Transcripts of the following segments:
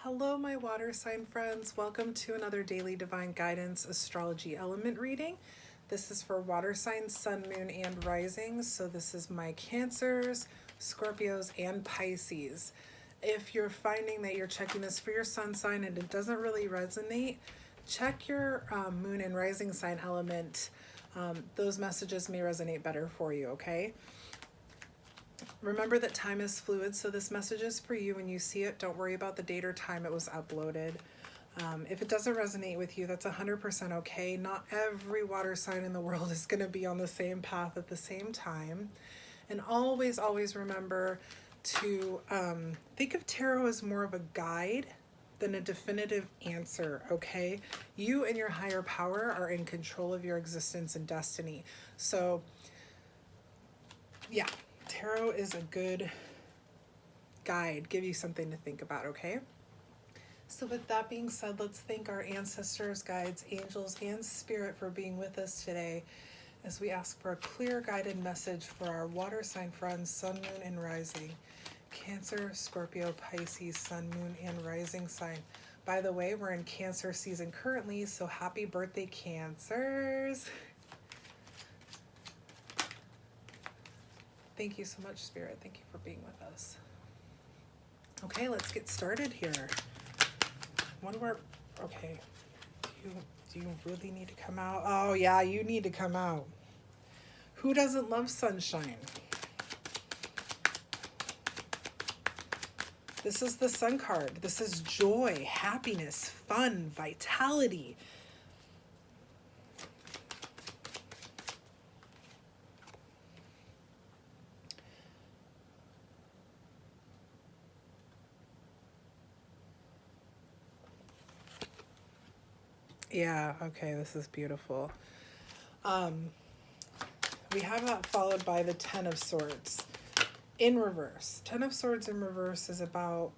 Hello, my water sign friends. Welcome to another daily divine guidance astrology element reading. This is for water signs, sun, moon, and rising. So this is my Cancers, Scorpios, and Pisces. If you're finding that you're checking this for your sun sign and it doesn't really resonate, check your moon and rising sign element. Those messages may resonate better for you, okay? Remember that time is fluid, so this message is for you. When you see it, don't worry about the date or time it was uploaded. If it doesn't resonate with you, that's 100% okay. Not every water sign in the world is going to be on the same path at the same time. And always, always remember to think of tarot as more of a guide than a definitive answer, okay? You and your higher power are in control of your existence and destiny. So, yeah. Tarot is a good guide, give you something to think about, okay? So with that being said, let's thank our ancestors, guides, angels, and spirit for being with us today as we ask for a clear guided message for our water sign friends, sun, moon, and rising. Cancer, Scorpio, Pisces, sun, moon, and rising sign. By the way, we're in Cancer season currently, so happy birthday, Cancers. Thank you so much, Spirit. Thank you for being with us. Okay, let's get started here. Okay, do you really need to come out? Oh yeah, you need to come out. Who doesn't love sunshine? This is the Sun card. This is joy, happiness, fun, vitality. Yeah, okay, this is beautiful. We have that followed by the Ten of Swords in reverse. Ten of Swords in reverse is about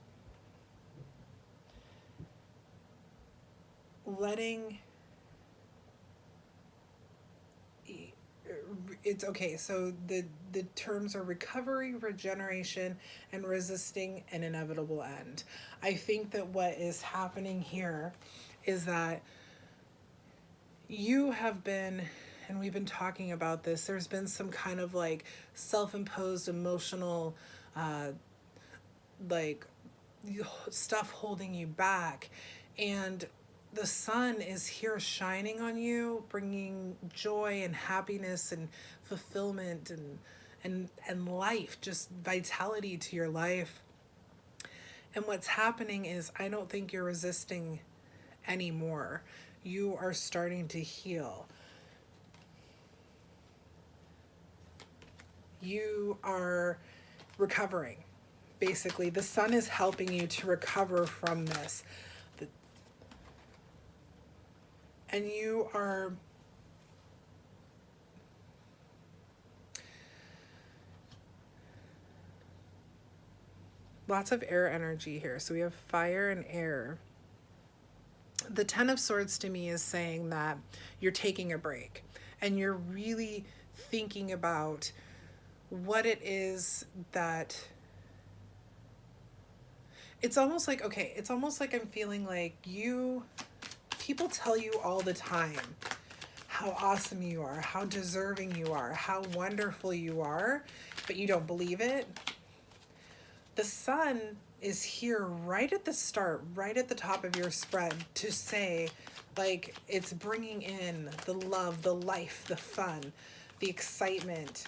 letting... It's okay, so the terms are recovery, regeneration, and resisting an inevitable end. I think that what is happening here is that you have been, and we've been talking about this, there's been some kind of like self-imposed emotional like stuff holding you back, and the sun is here shining on you, bringing joy and happiness and fulfillment and life, just vitality to your life. And what's happening is, I don't think you're resisting anymore. You are starting to heal. You are recovering. Basically, the sun is helping you to recover from this. And you are lots of air energy here. So we have fire and air. The Ten of Swords to me is saying that you're taking a break and you're really thinking about what it is that... It's almost like, okay, it's almost like I'm feeling like people tell you all the time how awesome you are, how deserving you are, how wonderful you are, but you don't believe it. The sun is here right at the start, right at the top of your spread to say, like, it's bringing in the love, the life, the fun, the excitement.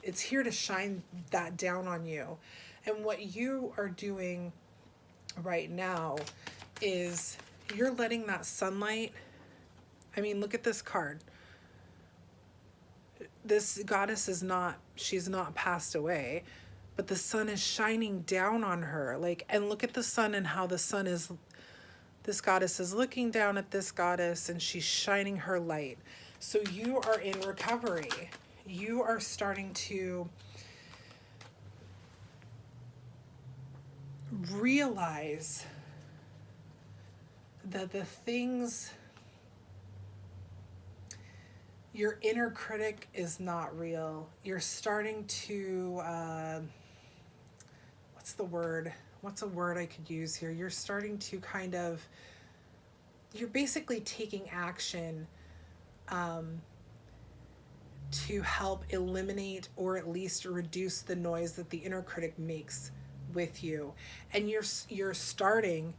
It's here to shine that down on you. And what you are doing right now is you're letting that sunlight... I mean, look at this card. This goddess is not, she's not passed away, but the sun is shining down on her. Like, and look at the sun and how the sun is, this goddess is looking down at this goddess and she's shining her light. So you are in recovery. You are starting to realize that the things... Your inner critic is not real. You're starting to, what's the word? what's a word I could use here? You're starting to kind of, you're basically taking action to help eliminate or at least reduce the noise that the inner critic makes with you. And you're starting,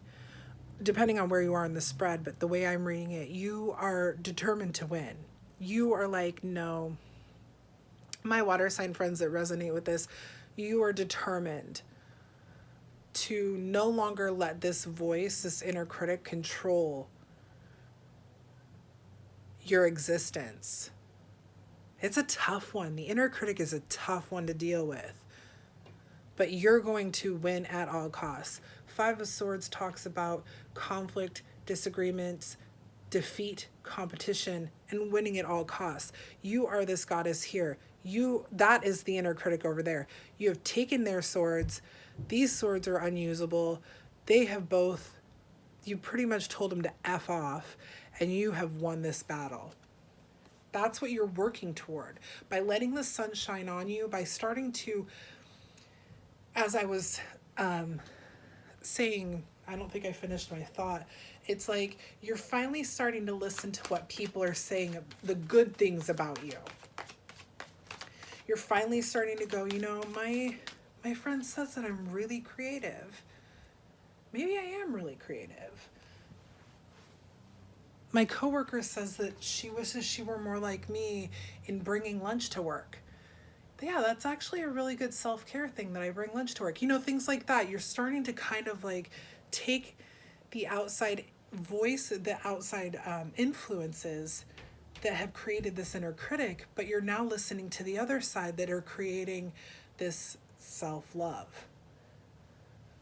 depending on where you are in the spread, but the way I'm reading it, you are determined to win. You are like, no, my water sign friends that resonate with this, you are determined to no longer let this voice, this inner critic, control your existence. It's a tough one. The inner critic is a tough one to deal with. But you're going to win at all costs. Five of Swords talks about conflict, disagreements, defeat, competition, and winning at all costs. You are this goddess here. That is the inner critic over there. You have taken their swords. These swords are unusable. They have both, you pretty much told them to F off, and you have won this battle. That's what you're working toward. By letting the sun shine on you, by starting to, as I was saying, I don't think I finished my thought. It's like you're finally starting to listen to what people are saying, the good things about you. You're finally starting to go, you know, my friend says that I'm really creative. Maybe I am really creative. My coworker says that she wishes she were more like me in bringing lunch to work. Yeah, that's actually a really good self-care thing that I bring lunch to work. You know, things like that. You're starting to kind of like take the outside voice, the outside influences that have created this inner critic, but you're now listening to the other side that are creating this self-love.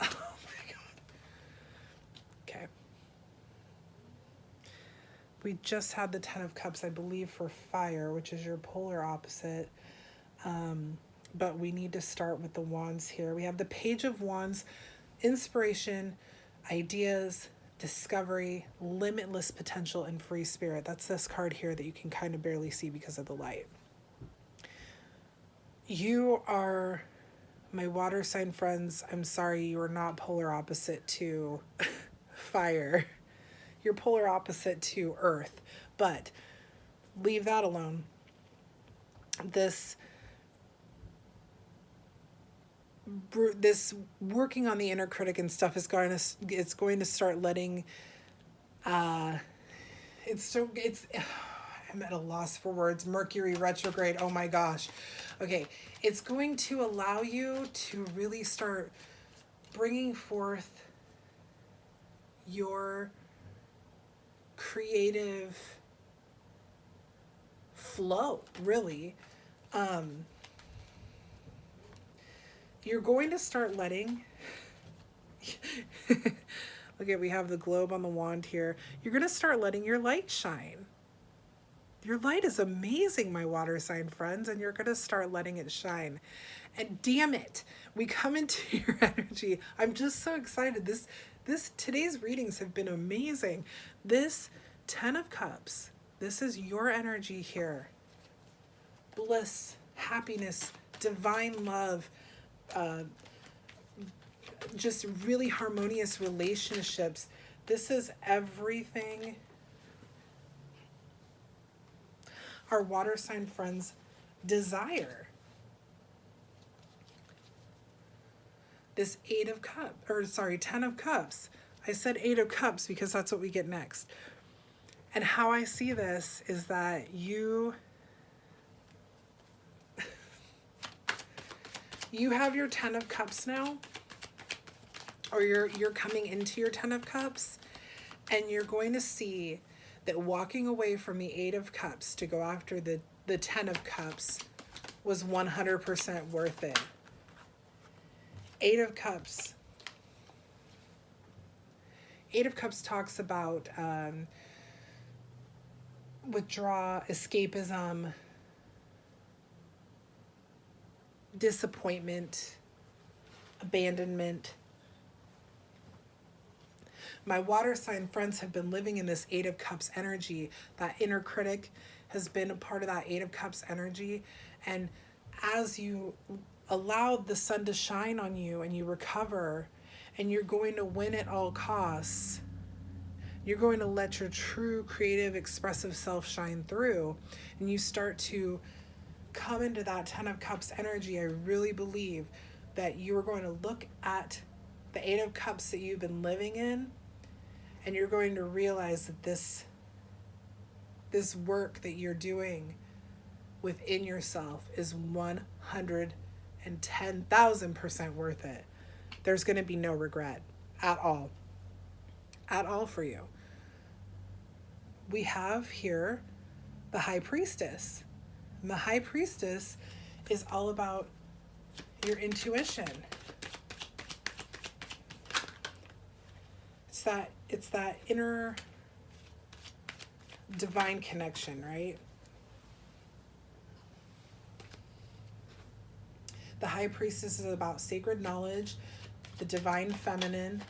Oh my God. Okay. We just had the Ten of Cups, I believe, for fire, which is your polar opposite. But we need to start with the wands here. We have the Page of Wands, inspiration, ideas, discovery, limitless potential, and free spirit. That's this card here that you can kind of barely see because of the light. You are, my water sign friends, I'm sorry, you are not polar opposite to fire. You're polar opposite to earth, but leave that alone. This working on the inner critic and stuff is going to start letting I'm at a loss for words. Mercury retrograde, oh my gosh. Okay, it's going to allow you to really start bringing forth your creative flow, really. You're going to start letting, okay, we have the globe on the wand here. You're going to start letting your light shine. Your light is amazing, my water sign friends, and you're going to start letting it shine. And damn it, we come into your energy. I'm just so excited. Today's readings have been amazing. This Ten of Cups, this is your energy here. Bliss, happiness, divine love, just really harmonious relationships. This is everything our water sign friends desire. This Ten of Cups. I said Eight of Cups because that's what we get next. And how I see this is that you have your Ten of Cups now, or you're coming into your Ten of Cups, and you're going to see that walking away from the Eight of Cups to go after the Ten of Cups was 100% worth it. Eight of Cups. Eight of Cups talks about withdraw, escapism, disappointment, abandonment. My water sign friends have been living in this Eight of Cups energy. That inner critic has been a part of that Eight of Cups energy. And as you allow the sun to shine on you and you recover and you're going to win at all costs. You're going to let your true creative expressive self shine through, and you start to come into that 10 of Cups energy. I really believe that you are going to look at the 8 of Cups that you've been living in, and you're going to realize that this work that you're doing within yourself is 110,000% worth it. There's going to be no regret at all for you. We have here the High Priestess. And the High Priestess is all about your intuition. It's that inner divine connection, right? The High Priestess is about sacred knowledge, the divine feminine,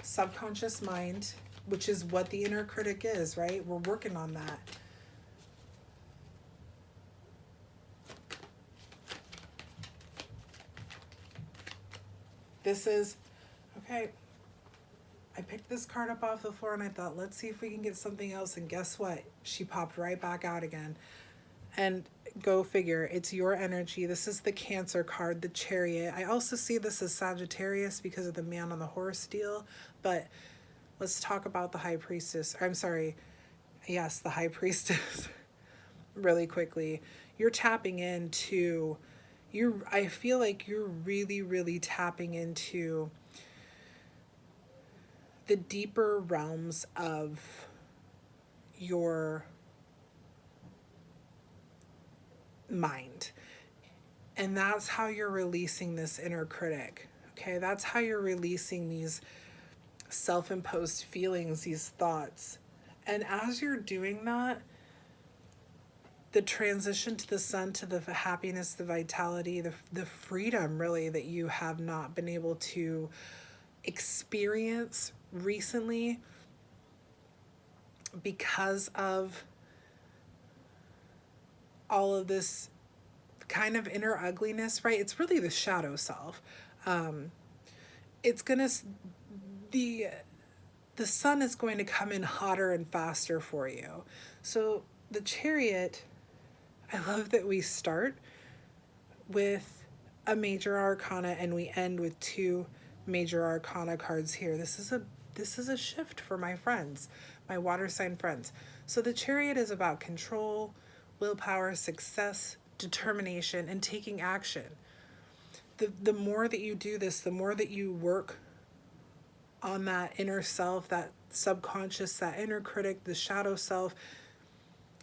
subconscious mind, which is what the inner critic is, right? We're working on that. This is, okay, I picked this card up off the floor and I thought, let's see if we can get something else. And guess what? She popped right back out again. And go figure, it's your energy. This is the Cancer card, the Chariot. I also see this as Sagittarius because of the man on the horse deal. But let's talk about the High Priestess. I'm sorry. Yes, the High Priestess. Really quickly. You're tapping into, I feel like you're really, really tapping into the deeper realms of your mind. And that's how you're releasing this inner critic. Okay, that's how you're releasing these self-imposed feelings, these thoughts. And as you're doing that, the transition to the sun, to the happiness, the vitality, the freedom really that you have not been able to experience recently because of all of this kind of inner ugliness, right? It's really the shadow self. It's gonna, the sun is going to come in hotter and faster for you. So the Chariot, I love that we start with a major arcana and we end with 2 major arcana cards here. This is a shift for my friends, my water sign friends. So the Chariot is about control, willpower, success, determination, and taking action. The more that you do this, the more that you work on that inner self, that subconscious, that inner critic, the shadow self,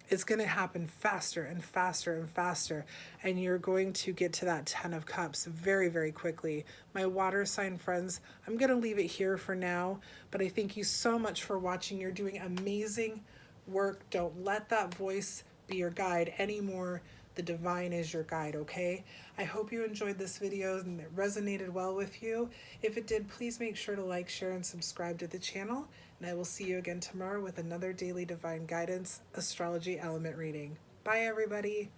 it's going to happen faster and faster and faster. And you're going to get to that 10 of Cups very, very quickly. My water sign friends, I'm going to leave it here for now. But I thank you so much for watching. You're doing amazing work. Don't let that voice be your guide anymore. The divine is your guide, okay? I hope you enjoyed this video and it resonated well with you. If it did, please make sure to like, share, and subscribe to the channel. And I will see you again tomorrow with another daily divine guidance astrology element reading. Bye, everybody.